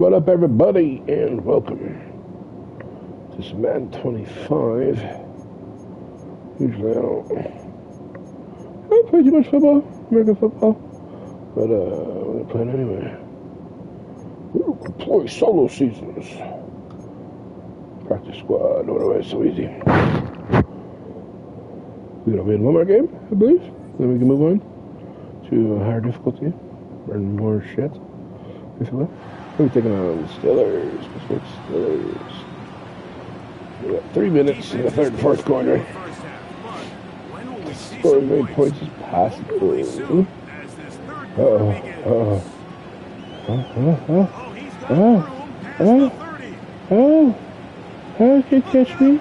What up, everybody, and welcome to some Madden 25. Usually I don't play too much football, American football, but we're playing anyway. We can play solo seasons. Practice squad, what do I so easy? We gotta win one more game, I believe. Then we can move on to a higher difficulty, learn more shit, if you will. We're taking on Steelers. Pittsburgh Steelers. We got 3 minutes in the third and fourth quarter. Score as many points as possible. Can't catch me.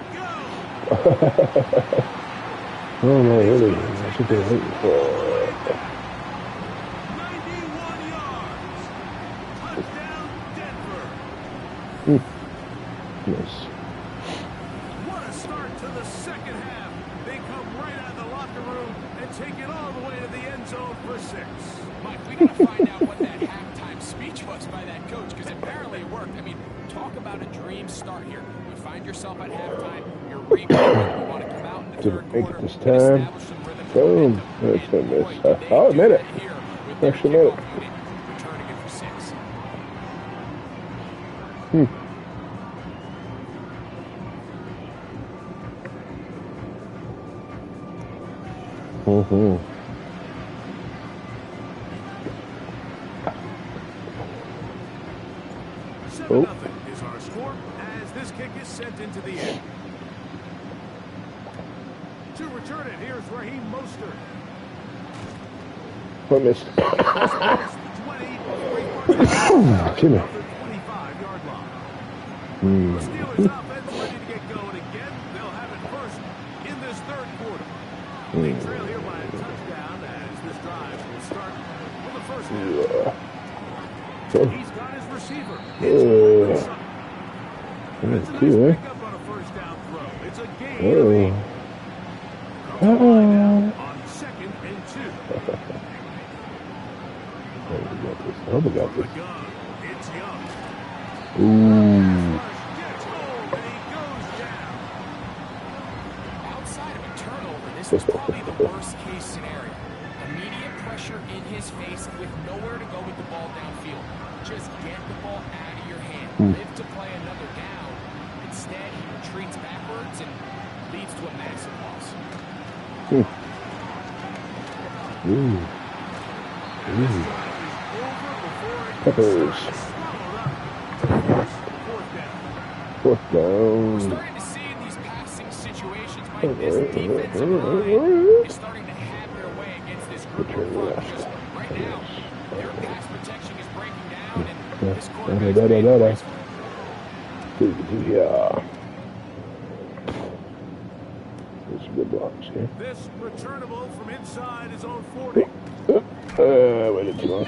Oh no, really? That's what they're waiting for. Yes. What a start to the second half. They come right out of the locker room and take it all the way to the end zone for 6. Mike, we got to find out what that halftime speech was by that coach, because apparently it worked. I mean, talk about a dream start here. You find yourself at halftime, you're rebuilding, you want to come out in the third quarter, this time. Boom. It's going to miss. Oh, I made it. Actually made it. Returning it for 6. Mm-hmm. 7-0 is our score as this kick is sent into the air. To return it, here's Raheem Mostert. I missed. 20, Excuse me. 25-yard line. The Steelers offense ready to get going again. They'll have it first in this third quarter. They trail here by a touchdown as this drive will start with the first down. He's got his receiver. It's a nice pickup on a first down throw. It's a game. On 2nd and 2. I hope we got this. It's Young. Ooh. Gets home and he goes down. Outside of a turnover, this was probably the worst case scenario. Immediate pressure in his face with nowhere to go with the ball downfield. Just get the ball out of your hand. Live to play another down. Instead, he retreats backwards and leads to a massive loss. Peppers. Fourth down. We're starting to see in these passing situations, Mike, this defensive line is starting to have their way against this group of front. Because right now, their pass protection is breaking down, and this quarterback is Yeah. There's some good blocks here. This returnable from inside his own 40. Waited too long.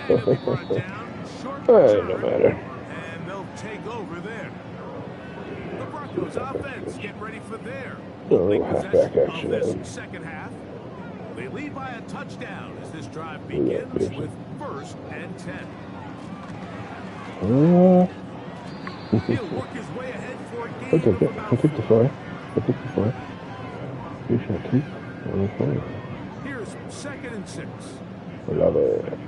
No matter. And they'll take over there. The Broncos offense get ready for their opening halfback possession action. of this second half. They lead by a touchdown as this drive begins with 1st and 10. He'll work his way ahead for a I'll game take of it. about I'll take the 4. fly. I'll take the fly. You shall take on the fly. Here's 2nd and 6. I love it.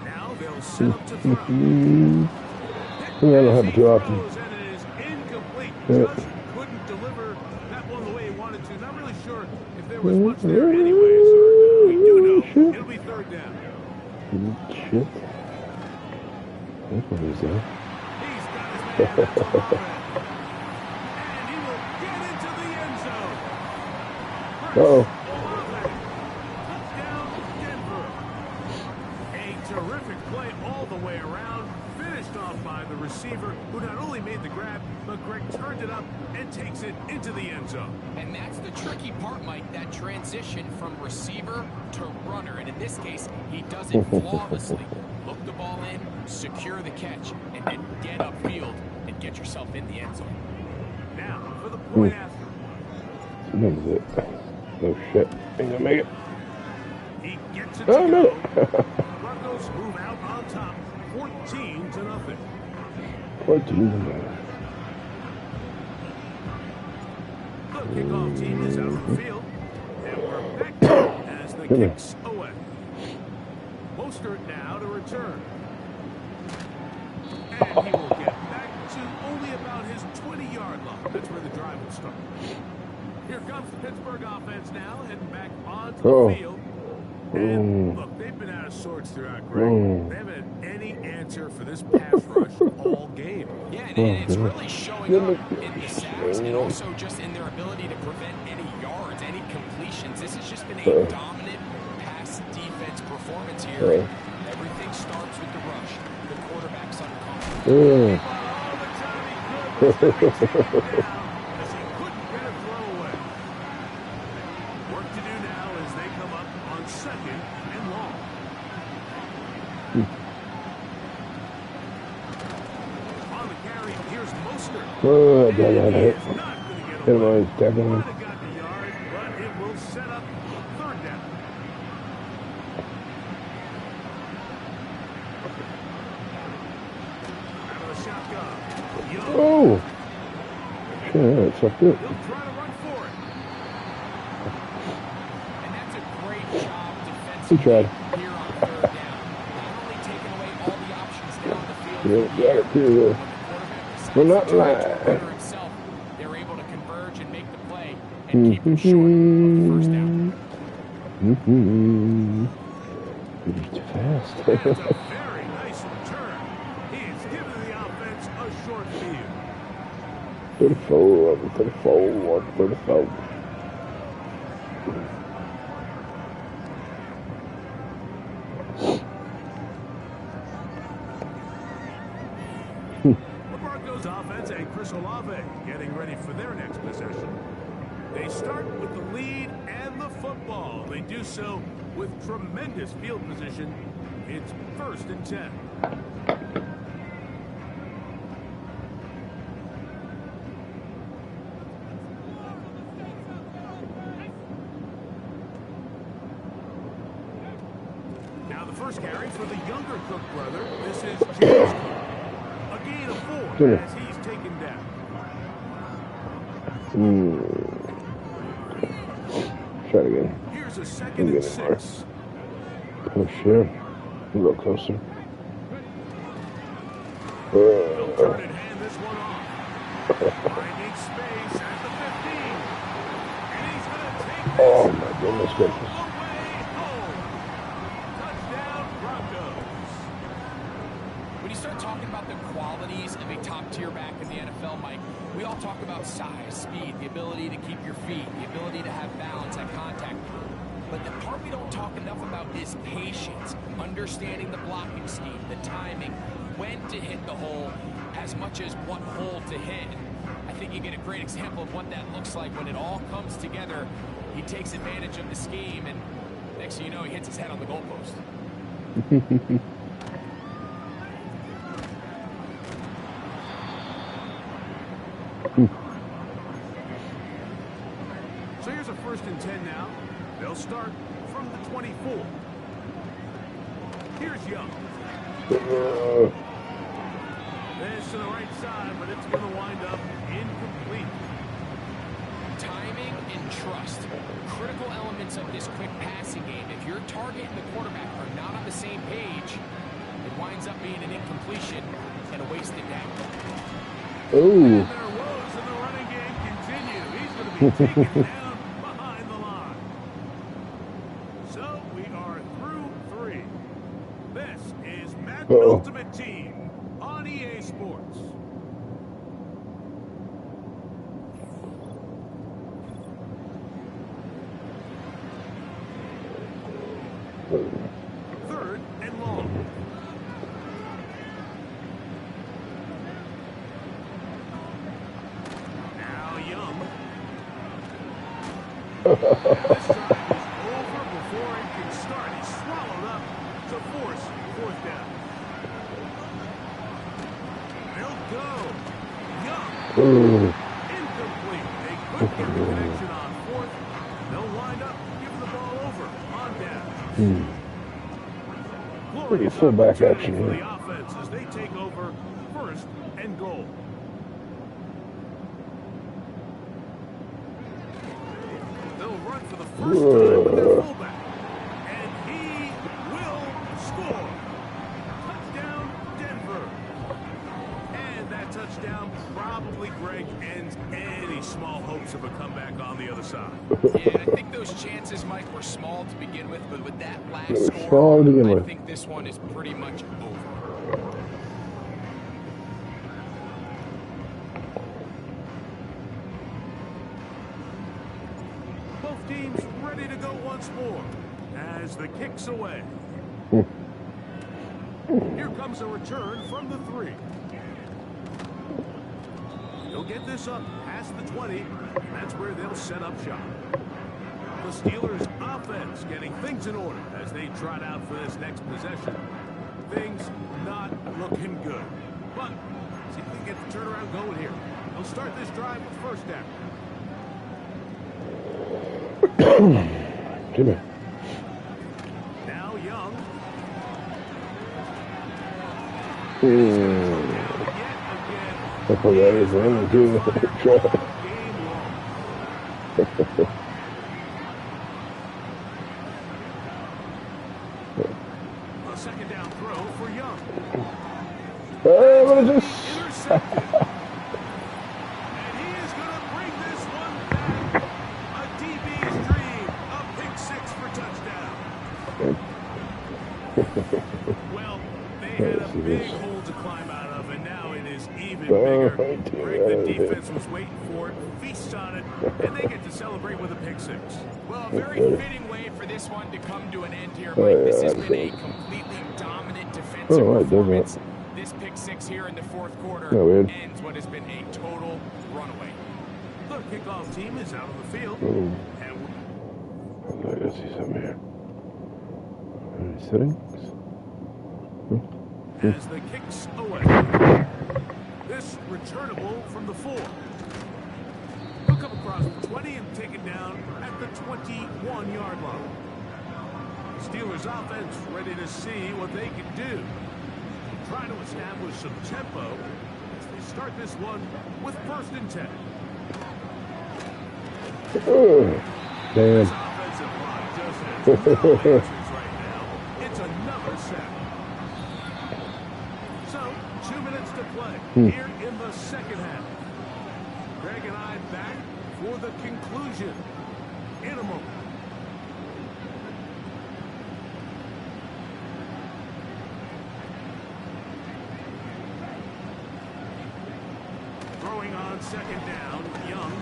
Now they'll set up to throw. I don't have it too often. And it is incomplete. Yeah. Just couldn't deliver that one the way he wanted to. Not really sure if there was much there anyways. We do know it'll be 3rd down. Shit. That's what he's there. He's got his man at the moment. And he will get into the end zone. Uh-oh. Touchdown, Denver. A terrific play all the way around. Finished off by the receiver, who not only made the grab, but Greg turned it up and takes it into the end zone. And that's the tricky part, Mike, that transition from receiver to runner. And in this case, he does it flawlessly. Look the ball in, secure the catch, and then get upfield and get yourself in the end zone. Now, for the point after. That was it. No shit. Ain't gonna make it. He gets it Oh, to no. go. Broncos move out on top, 14-0. 14-0. The kickoff team is out on the field, and we're back to as the kicks away. Mostert now to return. And he will get back to only about his 20-yard line. That's where the drive will start. Here comes the Pittsburgh offense now, heading back onto the field. And look, they've been out of sorts throughout, Greg. They haven't had any answer for this pass rush all game. Yeah, and it's really showing up in the sacks and also just in their ability to prevent any yards, any completions. This has just been a dominant pass defense performance here. Everything starts with the rush. The quarterback's uncomfortable. Work to do now as they come up on 2nd and long. On the carry, here's Mostert. Oh, I got it. He's not going to get Hit him away. on his second one. Might have got the yard, but it will set up 3rd down. Out of the shotgun. Young. Oh! Yeah, that's so good. He'll try to run for it. And that's a great job He defensively tried. here on 3rd down. Not only taking away all the options down the field, Yeah, got it too. We're not lying. himself, they're able to converge and make the play and keep him short of the 1st down. Too fast. That's a very nice return. He's giving the offense a short field. 34, 34, 34. The Broncos offense and Chris Olave getting ready for their next possession. They start with the lead and the football. They do so with tremendous field position. It's 1st and 10. Now the first carry for the younger Cook brother. This is James Cook. A gain of 4 as he's taken down. Try it again. Here's a 2nd and 6. Push here. A little closer. He'll turn and hand this one off. Finding space at the 15. And he's going to take this Oh my goodness all gracious. the way home. Touchdown Broncos. When you start talking about the qualities of a top-tier back in the NFL, Mike, we all talk about size, speed, the ability to keep your feet, the ability to have balance at contact. But the part we don't talk enough about is patience, understanding the blocking scheme, the timing, when to hit the hole, as much as what hole to hit. I think you get a great example of what that looks like when it all comes together. He takes advantage of the scheme, and next thing you know, he hits his head on the goalpost. So here's a 1st and 10 now. They'll start from the 24. Here's Young. This to the right side, but it's going to wind up incomplete. Timing and trust, critical elements of this quick passing game. If your target and the quarterback are not on the same page, it winds up being an incompletion and a wasted down. Oh. And their woes in the running game continue. He's going to be taken down behind the line. So we are through 3. This is Madden Ultimate Team on EA Sports. Third and long. Now Young. And this drive is over before it can start. He's swallowed up to force 4th down. They'll go. Young. Incomplete. They couldn't get the connection on 4th. They'll wind up giving the ball over on down. fullback action for here. the offense as they take over first and goal. They'll run for the first time with their fullback. And he will score. Touchdown, Denver. And that touchdown probably, Greg, ends any small hopes of a comeback on the other side. Yeah, and I think those chances, Mike, were small to begin with, but with that last Small score, to begin I with. think this one is pretty much over. Both teams ready to go once more as the kick's away. Here comes a return from the 3. He'll get this up past the 20, and that's where they'll set up shop. The Steelers' offense getting things in order as they trot out for this next possession. Things not looking good. But see if they can get the turnaround going here. They'll start this drive with first down. Jimmy. Now Young. I thought that is running too. Game long. A second down throw for Young. Oh, what is this? Intercepted. And he is going to bring this one back. A DB's dream. A pick 6 for touchdown. Well, they had a big hole to climb out of, and now it is even bigger. Greg, the defense was waiting for it, feasts on it, and they get to celebrate with a pick 6. Well, a very fitting way for this one to come to an end here, Mike. This has been a completely dominant defensive performance. This pick 6 here in the fourth quarter ends what has been a total runaway. The kickoff team is out on the field. And I gotta see something here. Any settings? as the kicks away. This returnable from the 4. He'll come across the 20 and take it down at the 21-yard line. Steelers offense ready to see what they can do. Trying to establish some tempo as they start this one with first and 10. Damn. This offensive line just has no answers right now. It's another sack. So, 2 minutes to play here in the second half. Greg and I back for the conclusion in a moment. Throwing on second down, Young.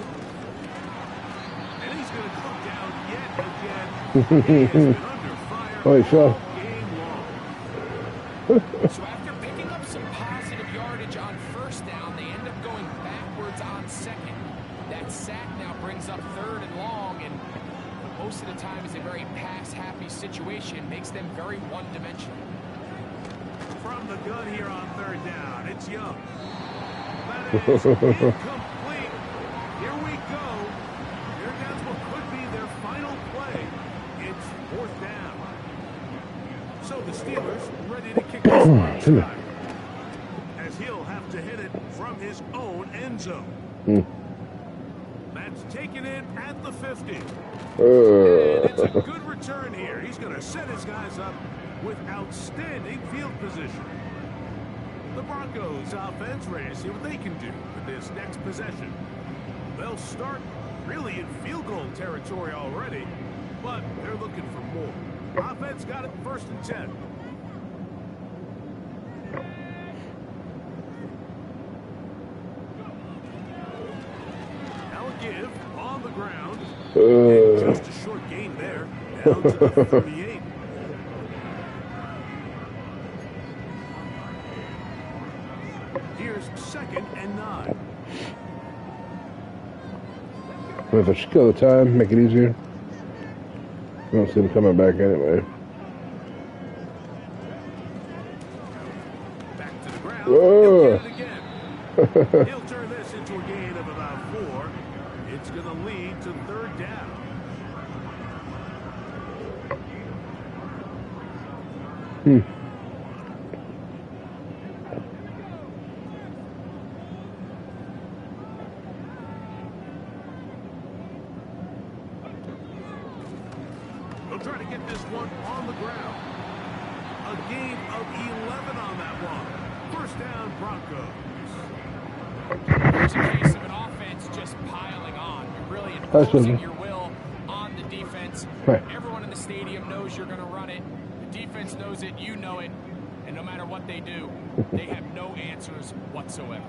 And he's going to come down yet again. He has been under fire Oh, he fell. all game long. So after picking up some positive yardage on first down, they end up going backwards on second. That sack now brings up third and long, and most of the time is a very pass-happy situation, makes them very one-dimensional. From the gun here on third down, it's Young. That is incomplete. Here we go. Here comes what could be their final play. It's fourth down. So the Steelers ready to kick this one tonight, as he'll have to hit it from his own end zone. That's taken in at the 50. And it's a good return here. He's going to set his guys up with outstanding field position. The Broncos offense ready to see what they can do with this next possession. They'll start really in field goal territory already, but they're looking for more. Offense got it first and 10. Now a give on the ground. And just a short gain there, down to the 38. Here's second and 9. If I should kill the time, make it easier. I don't see him coming back anyway. Back to the ground. Whoa. He'll get it again. He'll turn this into a gain of about 4. It's going to lead to third down. try to get this one on the ground. A gain of 11 on that one. First down, Broncos. Here's a case of an offense just piling on. You're really imposing your will on the defense. Everyone in the stadium knows you're going to run it. The defense knows it, you know it. And no matter what they do, they have no answers whatsoever.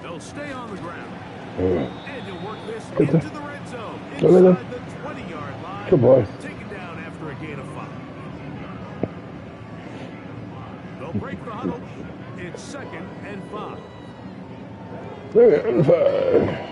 They'll stay on the ground. And you'll work this into the red zone. Inside the 20-yard line. Good boy. Taken down after a gain of 5. They'll break the huddle. It's 2nd and 5. 2nd and 5.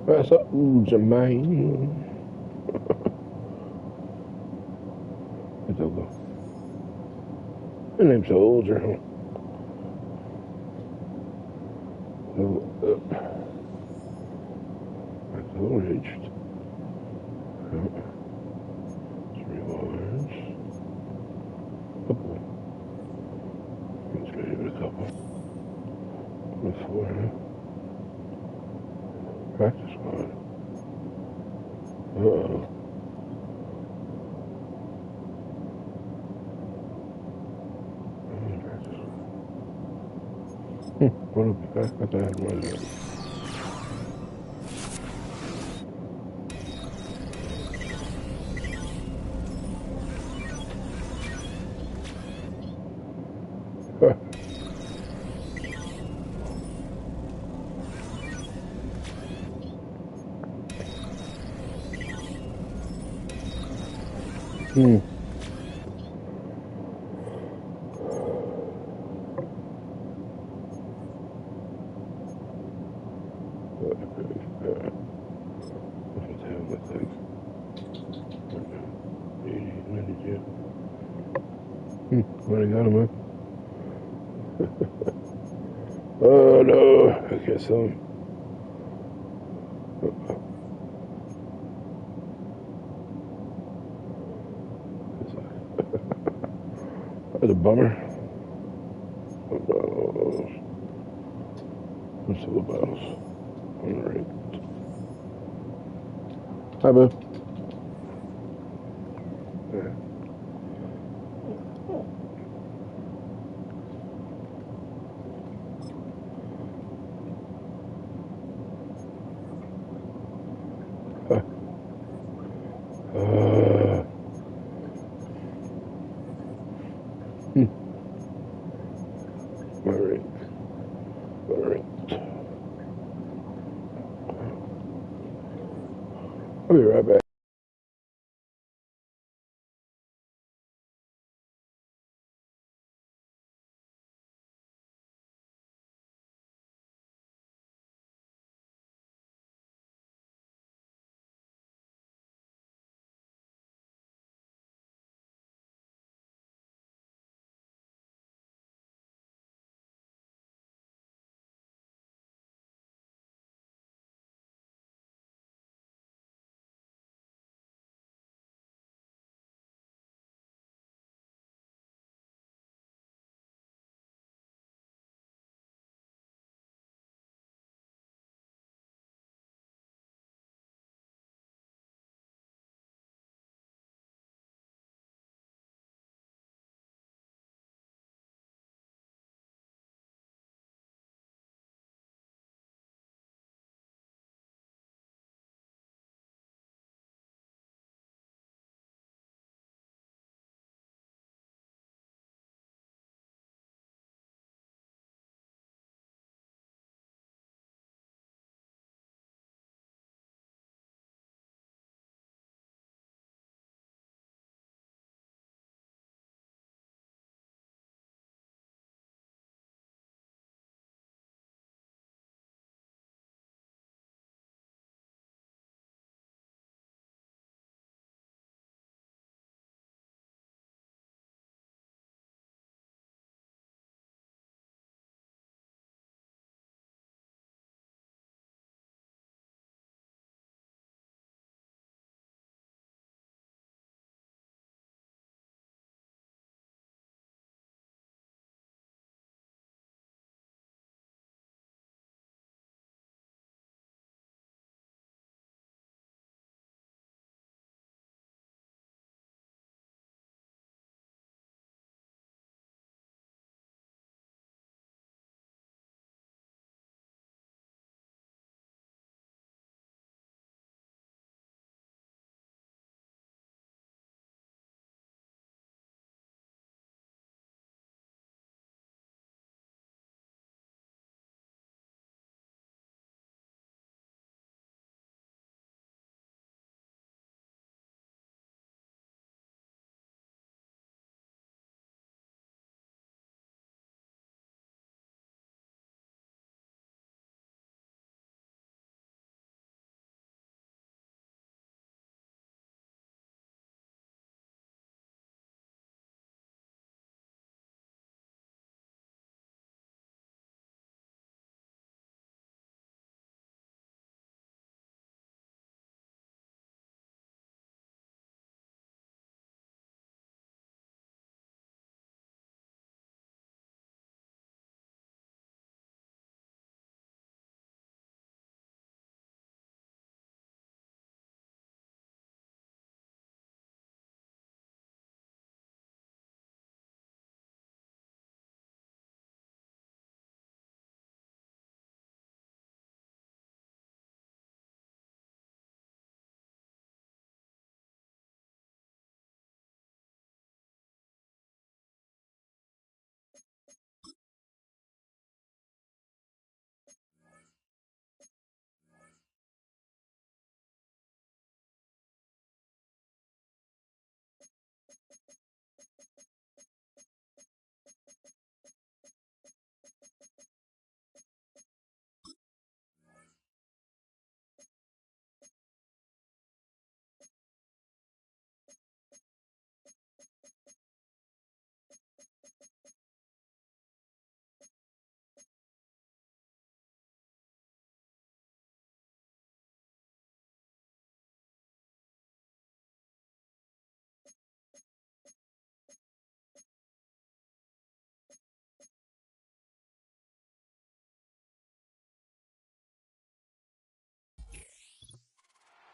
That's up, Jermaine. It's over. Your name's Soldier. That's all reached. 3 lines. Couple. Let's give it a couple. 4. Practice squad. Uh-oh. What a back at that one. What I got him, man? Oh no, I can't sell him. That's a bummer. What's the battles? Alright. Hi, bud. Alright. I'll be right back.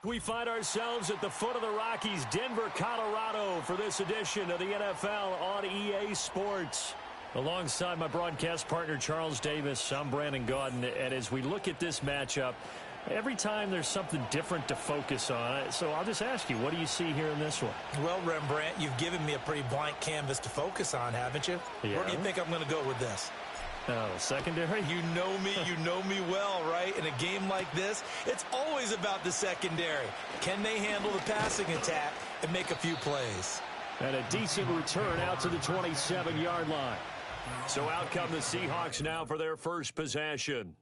We find ourselves at the foot of the Rockies, Denver, Colorado, for this edition of the NFL on EA Sports. Alongside my broadcast partner, Charles Davis, I'm Brandon Gaudin, and as we look at this matchup, every time there's something different to focus on. So I'll just ask you, what do you see here in this one? Well, Rembrandt, you've given me a pretty blank canvas to focus on, haven't you? Yeah. Where do you think I'm going to go with this? Oh, secondary? You know me well, right? In a game like this, it's always about the secondary. Can they handle the passing attack and make a few plays? And a decent return out to the 27-yard line. So out come the Seahawks now for their first possession.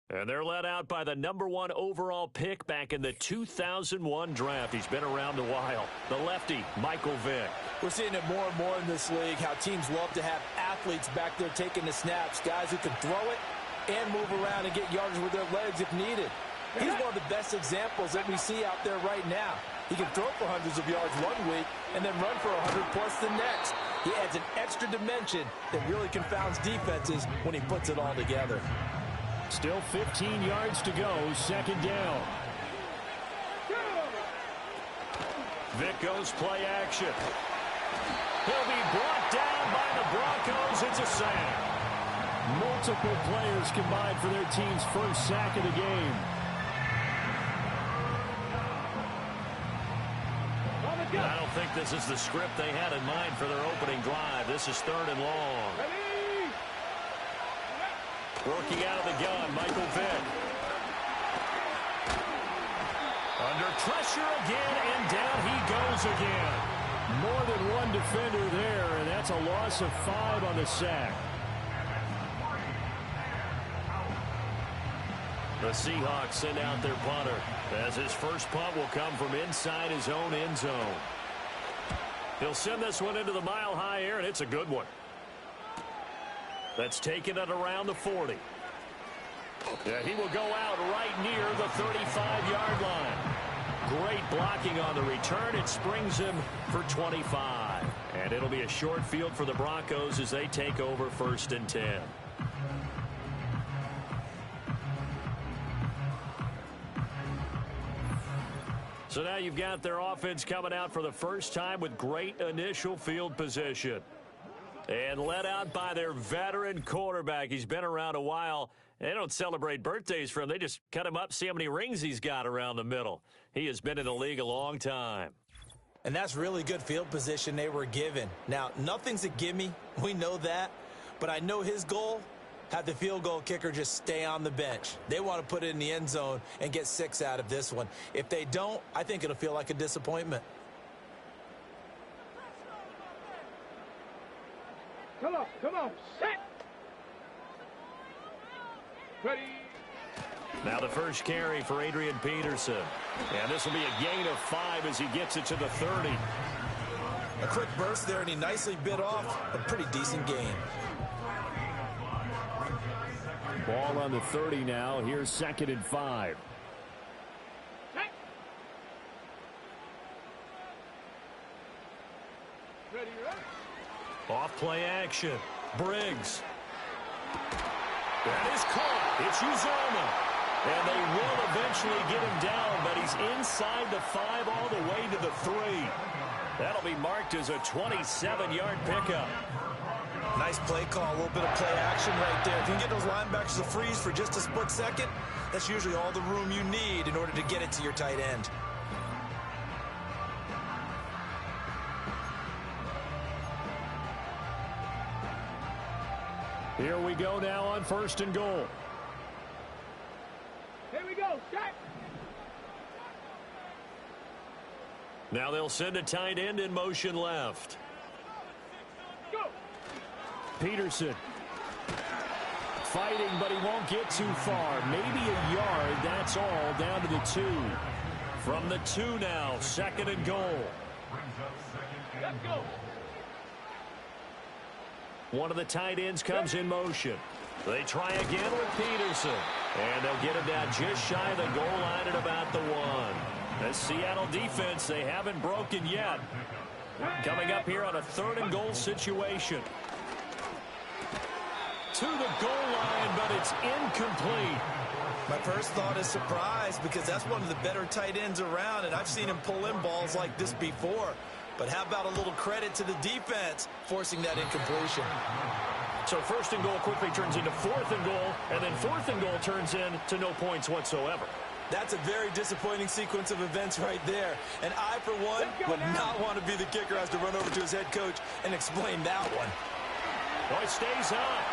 And they're led out by the #1 overall pick back in the 2001 draft. He's been around a while. The lefty, Michael Vick. We're seeing it more and more in this league, how teams love to have athletes back there taking the snaps, guys who can throw it and move around and get yards with their legs if needed. He's one of the best examples that we see out there right now. He can throw for hundreds of yards one week and then run for 100+ the next. He adds an extra dimension that really confounds defenses when he puts it all together. Still 15 yards to go, second down. Vick goes play action. He'll be brought down by the Broncos. It's a sack. Multiple players combined for their team's first sack of the game. I don't think this is the script they had in mind for their opening drive. This is 3rd and long. Working out of the gun, Michael Vick. Under pressure again, and down he goes again. More than one defender there, and that's a loss of 5 on the sack. The Seahawks send out their punter, as his first punt will come from inside his own end zone. He'll send this one into the mile-high air, and it's a good one. That's taken at around the 40. Yeah, he will go out right near the 35-yard line. Great blocking on the return. It springs him for 25. And it'll be a short field for the Broncos as they take over 1st and 10. So now you've got their offense coming out for the first time with great initial field position. And led out by their veteran quarterback. He's been around a while. They don't celebrate birthdays for him. They just cut him up, see how many rings he's got around the middle. He has been in the league a long time. And that's really good field position they were given. Now, nothing's a gimme. We know that. But I know his goal, have the field goal kicker just stay on the bench. They want to put it in the end zone and get 6 out of this one. If they don't, I think it'll feel like a disappointment. Come on, set! Ready? Now the first carry for Adrian Peterson. And this will be a gain of 5 as he gets it to the 30. A quick burst there, and he nicely bit off a pretty decent gain. Ball on the 30 now. Here's 2nd and 5. Set! Ready, ready? Off play action. Briggs. That is caught. It's Uzoma. And they will eventually get him down, but he's inside the 5 all the way to the 3. That'll be marked as a 27-yard pickup. Nice play call, a little bit of play action right there. If you can get those linebackers to freeze for just a split second, that's usually all the room you need in order to get it to your tight end. Here we go now on 1st and goal. Here we go, set! Now they'll send a tight end in motion left. Go! Peterson. Fighting, but he won't get too far. Maybe a yard, that's all, down to the 2. From the 2 now, 2nd and goal. Let's go! One of the tight ends comes in motion. They try again with Peterson. And they'll get him down just shy of the goal line at about the 1. The Seattle defense, they haven't broken yet. Coming up here on a 3rd and goal situation. to the goal line, but it's incomplete. My first thought is surprise because that's one of the better tight ends around, and I've seen him pull in balls like this before. But how about a little credit to the defense forcing that incompletion? So first and goal quickly turns into fourth and goal, and then fourth and goal turns into no points whatsoever. That's a very disappointing sequence of events right there. And I, for one, would not want to be the kicker who has to run over to his head coach and explain that one. Oh, it stays up.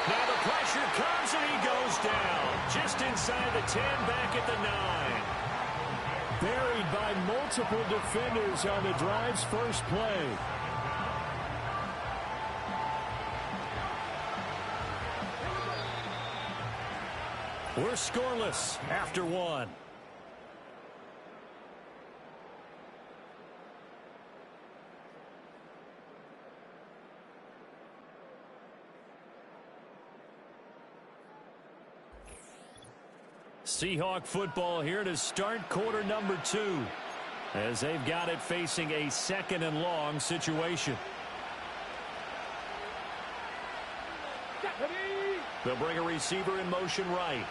Now the pressure comes and he goes down. Just inside the 10, back at the 9. Buried by multiple defenders on the drive's first play. We're scoreless after one. Seahawk football here to start quarter number 2, as they've got it facing a second and long situation. They'll bring a receiver in motion right.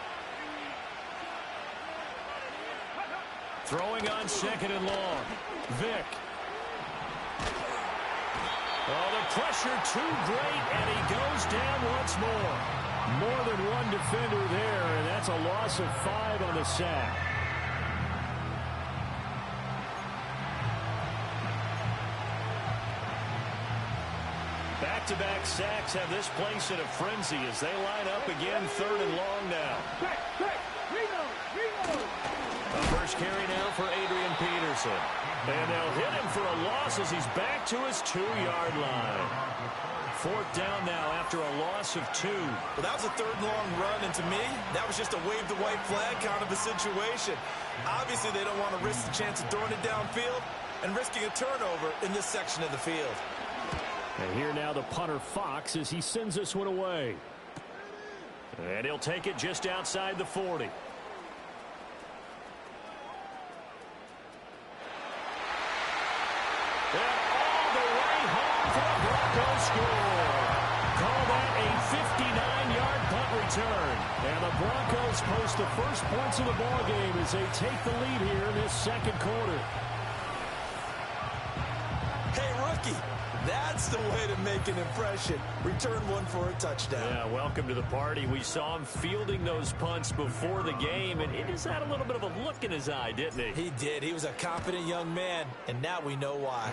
Throwing on second and long. Vick. Oh, the pressure too great, and he goes down once more. More than one defender there, and that's a loss of 5 on the sack. Back-to-back sacks have this place in a frenzy as they line up again, third and long now. The first carry now for Adrian Peterson. And they'll hit him for a loss as he's back to his 2-yard line. Fourth down now after a loss of 2. Well, that was a third and long run, and to me, that was just a wave the white flag kind of a situation. Obviously, they don't want to risk the chance of throwing it downfield and risking a turnover in this section of the field. And here now the punter Fox as he sends this one away. And he'll take it just outside the 40. And all the way home for the Broncos score. Call that a 59-yard punt return. And the Broncos post the first points of the ballgame as they take the lead here in this second quarter. Hey, rookie. That's the way to make an impression. Return one for a touchdown. Yeah, welcome to the party. We saw him fielding those punts before the game, and it just had a little bit of a look in his eye, didn't he? He did. He was a confident young man, and now we know why.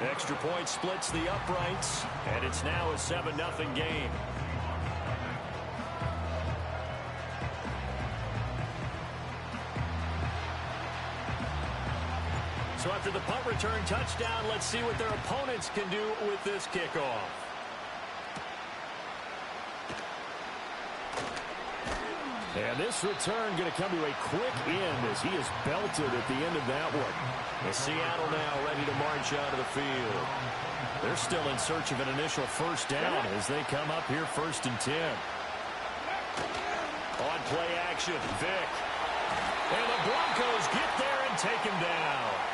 Extra point splits the uprights, and it's now a 7-0 game. So after the punt return touchdown, let's see what their opponents can do with this kickoff. And this return going to come to a quick end as he is belted at the end of that one. And Seattle now ready to march out of the field. They're still in search of an initial first down as they come up here first and 10. On play action, Vick. And the Broncos get there and take him down.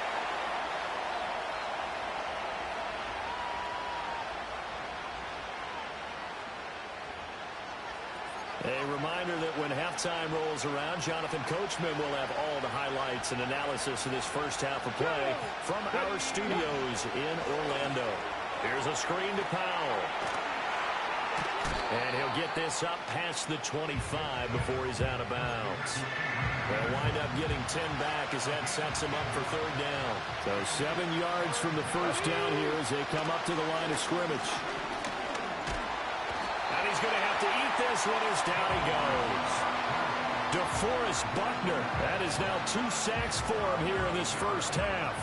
A reminder that when halftime rolls around, Jonathan Coachman will have all the highlights and analysis of this first half of play from our studios in Orlando. Here's a screen to Powell. And he'll get this up past the 25 before he's out of bounds. They'll wind up getting 10 back as that sets him up for third down. So 7 yards from the first down here as they come up to the line of scrimmage. And he's going to have to eat this one as down he goes. DeForest Buckner. That is now 2 sacks for him here in this first half.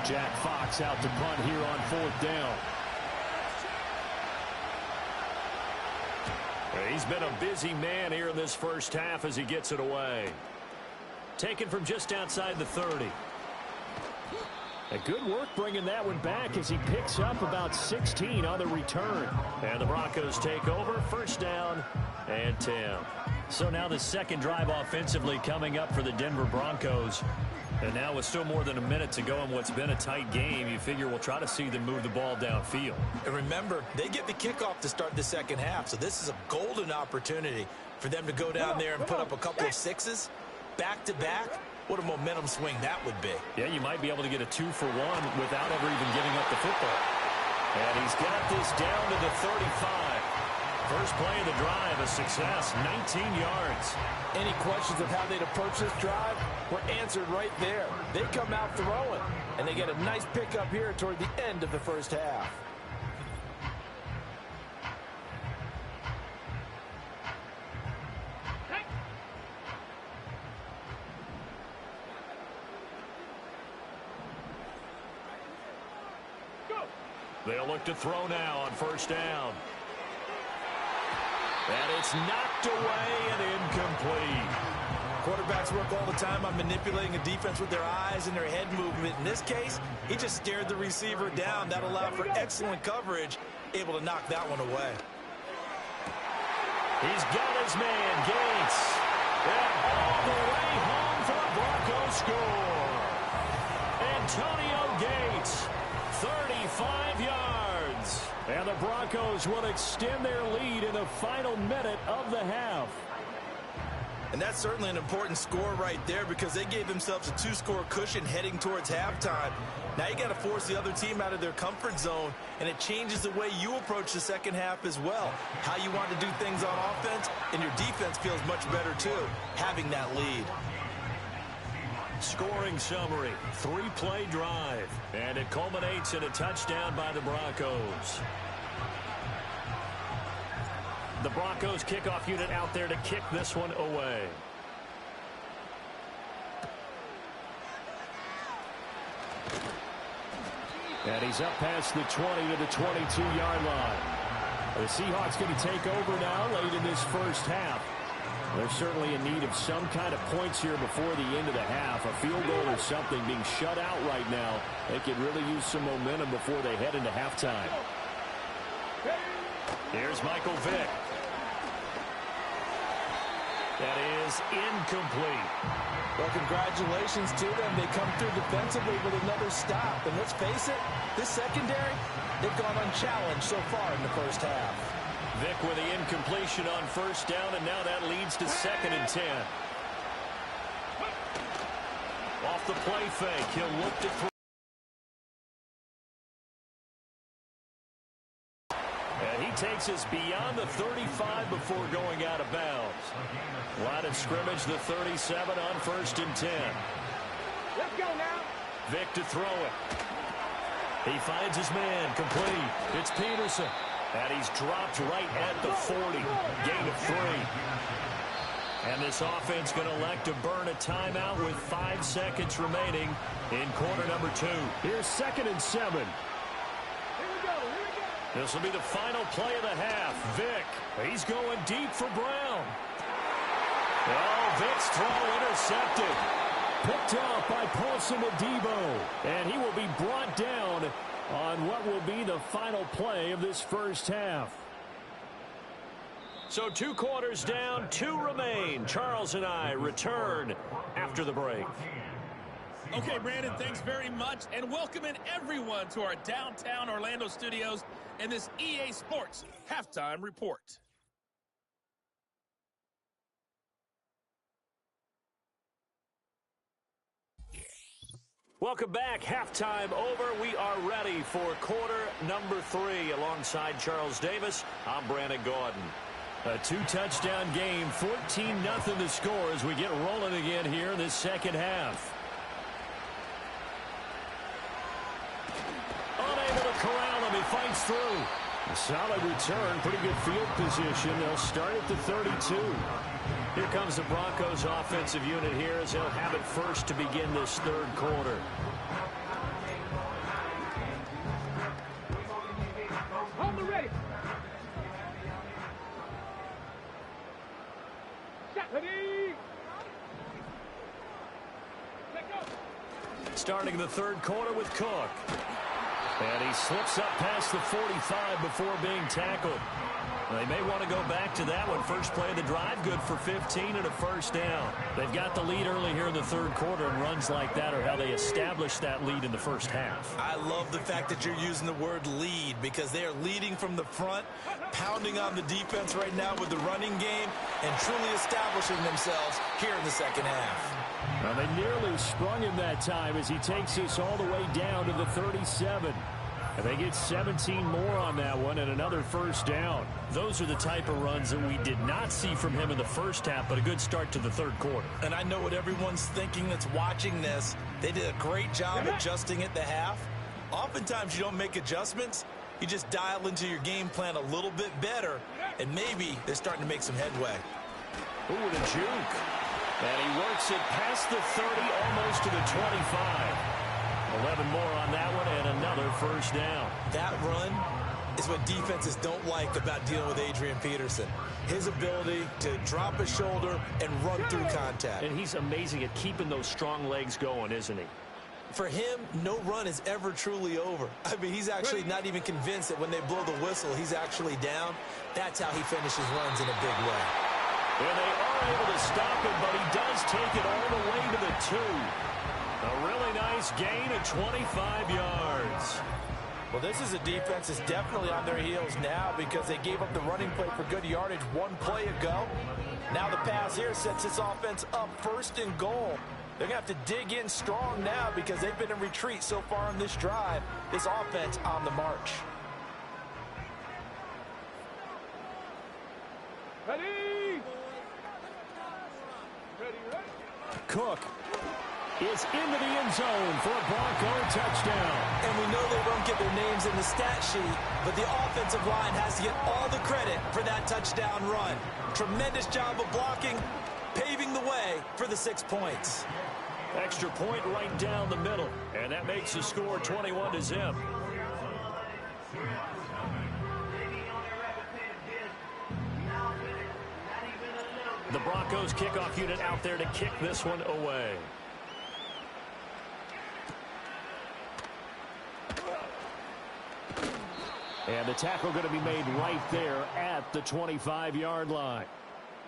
Jack Fox out to punt here on fourth down. He's been a busy man here in this first half as he gets it away. Taken from just outside the 30. A good work bringing that one back as he picks up about 16 on the return. And the Broncos take over, first down and 10. So now the second drive offensively coming up for the Denver Broncos. And now with still more than a minute to go in what's been a tight game, you figure we'll try to see them move the ball downfield. And remember, they get the kickoff to start the second half, so this is a golden opportunity for them to go down there and put up a couple of sixes back-to-back. What a momentum swing that would be. Yeah, you might be able to get a 2-for-1 without ever even giving up the football. And he's got this down to the 35. First play of the drive, a success, 19 yards. Any questions of how they'd approach this drive were answered right there. They come out throwing, and they get a nice pickup here toward the end of the first half. They'll look to throw now on first down. And it's knocked away and incomplete. Quarterbacks work all the time on manipulating a defense with their eyes and their head movement. In this case, he just stared the receiver down. That allowed for excellent coverage, able to knock that one away. He's got his man, Gates. And all the way home for a Broncos score. Antonio Gates, 35 yards. And the Broncos will extend their lead in the final minute of the half. And that's certainly an important score right there because they gave themselves a 2-score cushion heading towards halftime. Now you got to force the other team out of their comfort zone, and it changes the way you approach the second half as well. How you want to do things on offense, and your defense feels much better too, having that lead. Scoring summary, 3-play drive, and it culminates in a touchdown by the Broncos. The Broncos kickoff unit out there to kick this one away. And he's up past the 20 to the 22-yard line. The Seahawks going to take over now late in this first half. They're certainly in need of some kind of points here before the end of the half. A field goal or something being shut out right now. They could really use some momentum before they head into halftime. Here's Michael Vick. That is incomplete. Well, congratulations to them. They come through defensively with another stop. And let's face it, this secondary, they've gone unchallenged so far in the first half. Vick with the incompletion on first down, and now that leads to 2nd and 10. Off the play fake, he'll look to throw. And he takes us beyond the 35 before going out of bounds. Line of scrimmage, the 37 on 1st and 10. Let's go now. Vick to throw it. He finds his man, complete. It's Peterson. And he's dropped right at the 40. Gain of 3. And this offense going to elect to burn a timeout with 5 seconds remaining in quarter number 2. Here's 2nd and 7. Here we go. This will be the final play of the half. Vick, he's going deep for Brown. Oh, Vick's throw intercepted. Picked off by Paulson Adebo. And he will be brought down on what will be the final play of this first half. So 2 quarters down, 2 remain. Charles and I return after the break. Okay, Brandon, thanks very much, and welcoming everyone to our downtown Orlando studios and this EA Sports Halftime Report. Welcome back. Halftime over. We are ready for quarter number 3. Alongside Charles Davis, I'm Brandon Gordon. A 2-touchdown game, 14-0 the score as we get rolling again here in this second half. Unable to corral him. He fights through. A solid return. Pretty good field position. They'll start at the 32. Here comes the Broncos offensive unit here as they'll have it first to begin this 3rd quarter. Hold the ready. Shot. Ready. Let go. Starting the 3rd quarter with Cook. And he slips up past the 45 before being tackled. They may want to go back to that one. First play of the drive, good for 15 and a first down. They've got the lead early here in the third quarter, and runs like that are how they establish that lead in the first half. I love the fact that you're using the word lead because they are leading from the front, pounding on the defense right now with the running game, and truly establishing themselves here in the second half. Well, they nearly sprung him that time as he takes this all the way down to the 37. And they get 17 more on that one and another first down. Those are the type of runs that we did not see from him in the first half, but a good start to the third quarter. And I know what everyone's thinking that's watching this. They did a great job adjusting at the half. Oftentimes you don't make adjustments. You just dial into your game plan a little bit better, and maybe they're starting to make some headway. Ooh, and a juke. And he works it past the 30, almost to the 25. 11 more on that one and another first down. That run is what defenses don't like about dealing with Adrian Peterson. His ability to drop his shoulder and run through contact. And he's amazing at keeping those strong legs going, isn't he? For him, no run is ever truly over. I mean, he's actually not even convinced that when they blow the whistle, he's actually down. That's how he finishes runs in a big way. And they are able to stop him, but he does take it all the way to the 2. A really nice gain of 25 yards. Well, this is a defense that's definitely on their heels now because they gave up the running play for good yardage one play ago. Now the pass here sets this offense up first and goal. They're going to have to dig in strong now because they've been in retreat so far in this drive. This offense on the march. Ready? Ready, ready. Cook is into the end zone for a Bronco touchdown. And we know they don't get their names in the stat sheet, but the offensive line has to get all the credit for that touchdown run. Tremendous job of blocking, paving the way for the 6 points. Extra point right down the middle, and that makes the score 21-0. The Broncos kickoff unit out there to kick this one away. And the tackle going to be made right there at the 25-yard line.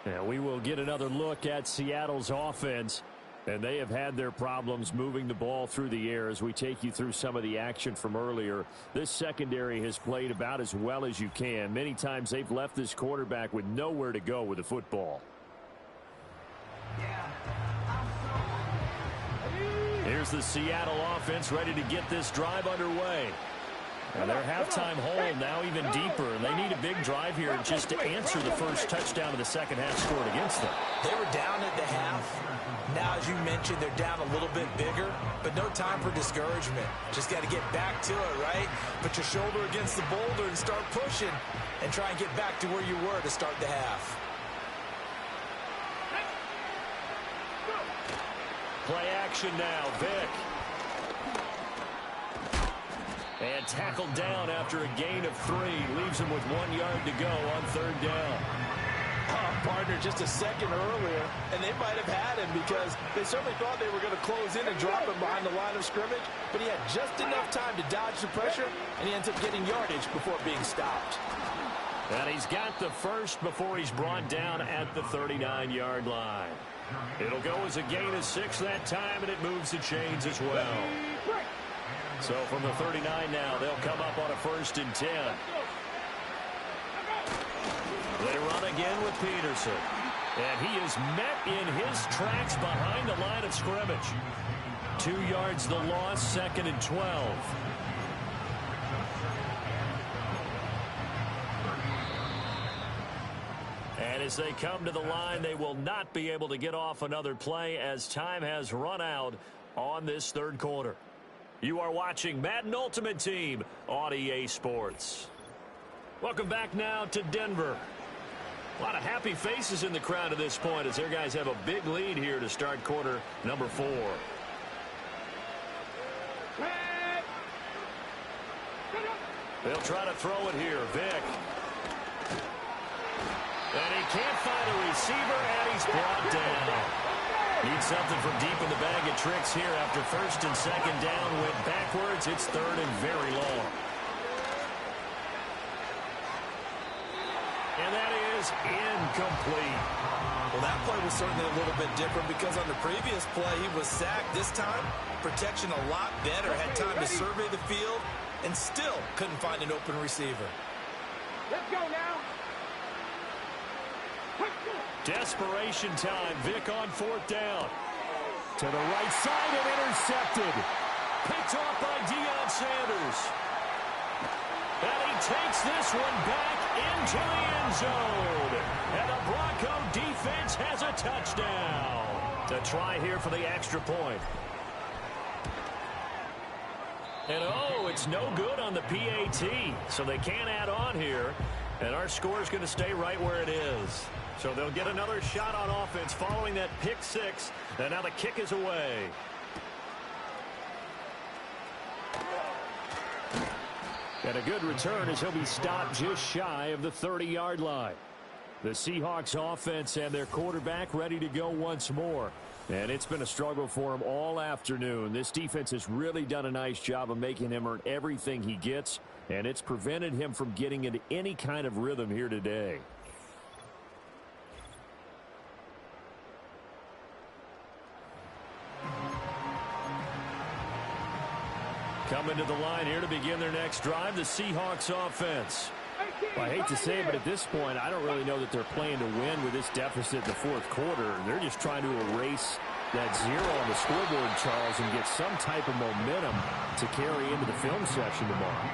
Now we will get another look at Seattle's offense. And they have had their problems moving the ball through the air as we take you through some of the action from earlier. This secondary has played about as well as you can. Many times they've left this quarterback with nowhere to go with the football. Here's the Seattle offense ready to get this drive underway. And their halftime hole now even deeper. And they need a big drive here just to answer the first touchdown of the second half scored against them. They were down at the half. Now, as you mentioned, they're down a little bit bigger, but no time for discouragement. Just got to get back to it, right? Put your shoulder against the boulder and start pushing and try and get back to where you were to start the half. Play action now, Vic. And tackled down after a gain of 3. Leaves him with 1 yard to go on third down. Partner just a second earlier, and they might have had him because they certainly thought they were going to close in and drop him behind the line of scrimmage, but he had just enough time to dodge the pressure, and he ends up getting yardage before being stopped. And he's got the first before he's brought down at the 39-yard line. It'll go as a gain of 6 that time, and it moves the chains as well. So from the 39 now, they'll come up on a 1st and 10. They run again with Peterson. And he is met in his tracks behind the line of scrimmage. 2 yards the loss, 2nd and 12. And as they come to the line, they will not be able to get off another play as time has run out on this third quarter. You are watching Madden Ultimate Team on EA Sports. Welcome back now to Denver. A lot of happy faces in the crowd at this point as their guys have a big lead here to start quarter number 4. They'll try to throw it here. Vic. And he can't find a receiver, and he's brought down. Needs something from deep in the bag of tricks here after 1st and 2nd down. Went backwards. It's 3rd and very long. And that is incomplete. Well, that play was certainly a little bit different because on the previous play, he was sacked. This time, protection a lot better. Had time to survey the field and still couldn't find an open receiver. Let's go now. Desperation time. Vic on 4th down. To the right side and intercepted. Picked off by Deion Sanders. And he takes this one back into the end zone. And the Bronco defense has a touchdown. To try here for the extra point. And oh, it's no good on the PAT. So they can't add on here. And our score is going to stay right where it is. So they'll get another shot on offense following that pick 6. And now the kick is away. And a good return as he'll be stopped just shy of the 30-yard line. The Seahawks offense and their quarterback ready to go once more. And it's been a struggle for him all afternoon. This defense has really done a nice job of making him earn everything he gets. And it's prevented him from getting into any kind of rhythm here today. Coming to the line here to begin their next drive, the Seahawks offense. Well, I hate to say it, but at this point, I don't really know that they're playing to win with this deficit in the 4th quarter. They're just trying to erase that 0 on the scoreboard, Charles, and get some type of momentum to carry into the film session tomorrow.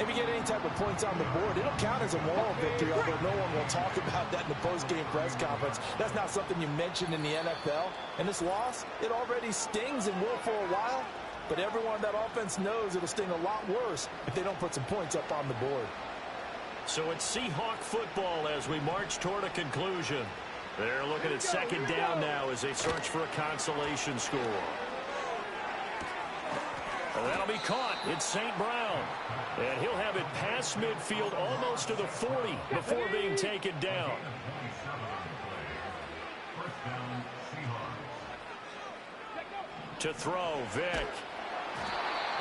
If you get any type of points on the board, it'll count as a moral victory, although no one will talk about that in the post-game press conference. That's not something you mentioned in the NFL. And this loss, it already stings and will for a while. But everyone on that offense knows it'll sting a lot worse if they don't put some points up on the board. So it's Seahawk football as we march toward a conclusion. They're looking at 2nd down now as they search for a consolation score. Well, that'll be caught. It's St. Brown. And he'll have it past midfield almost to the 40 before being taken down. To throw, Vic.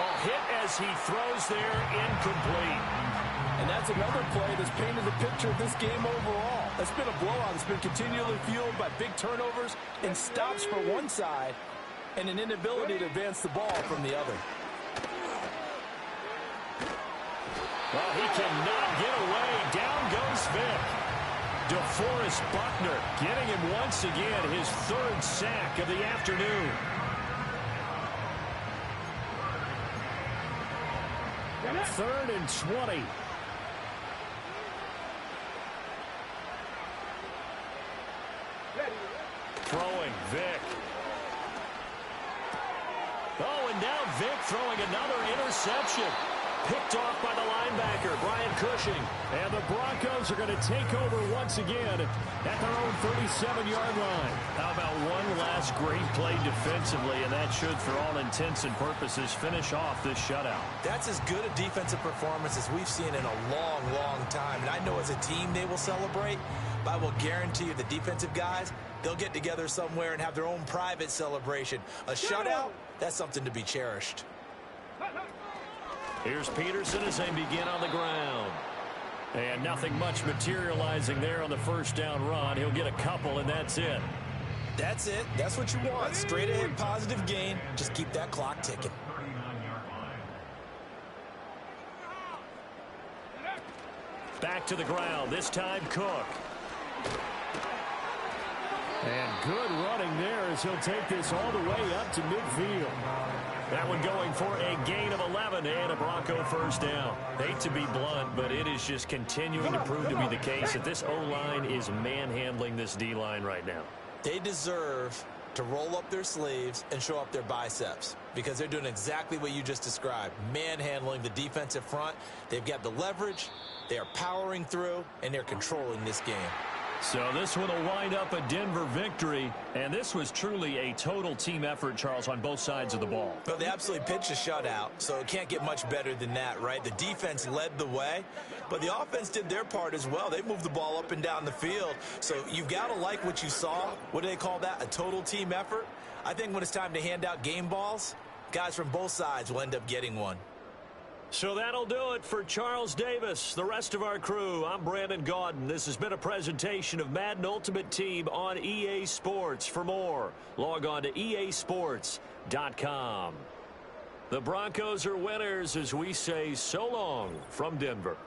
Oh, hit as he throws there, incomplete. And that's another play that's painted the picture of this game overall. That's been a blowout. It's been continually fueled by big turnovers and stops for one side and an inability to advance the ball from the other. Well, he cannot get away. Down goes Vic. DeForest Buckner getting him once again his 3rd sack of the afternoon. Third and 20. Throwing, Vic. Oh, and now Vic throwing another interception. Picked off by the linebacker, Brian Cushing. And the Broncos are going to take over once again at their own 37-yard line. How about one last great play defensively, and that should, for all intents and purposes, finish off this shutout. That's as good a defensive performance as we've seen in a long, long time. And I know as a team they will celebrate, but I will guarantee you the defensive guys, they'll get together somewhere and have their own private celebration. A shutout, that's something to be cherished. Here's Peterson as they begin on the ground. And nothing much materializing there on the 1st down run. He'll get a couple, and that's it. That's it. That's what you want. Straight ahead positive gain. Just keep that clock ticking. Back to the ground. This time Cook. And good running there as he'll take this all the way up to midfield. That one going for a gain of 11 and a Bronco 1st down. Hate to be blunt, but it is just continuing to prove to be the case that this O-line is manhandling this D-line right now. They deserve to roll up their sleeves and show up their biceps because they're doing exactly what you just described, manhandling the defensive front. They've got the leverage, they are powering through, and they're controlling this game. So this one will wind up a Denver victory, and this was truly a total team effort, Charles, on both sides of the ball. Well, they absolutely pitched a shutout, so it can't get much better than that, right? The defense led the way, but the offense did their part as well. They moved the ball up and down the field, so you've got to like what you saw. What do they call that? A total team effort? I think when it's time to hand out game balls, guys from both sides will end up getting one. So that'll do it for Charles Davis, the rest of our crew. I'm Brandon Gaudin. This has been a presentation of Madden Ultimate Team on EA Sports. For more, log on to easports.com. The Broncos are winners as we say so long from Denver.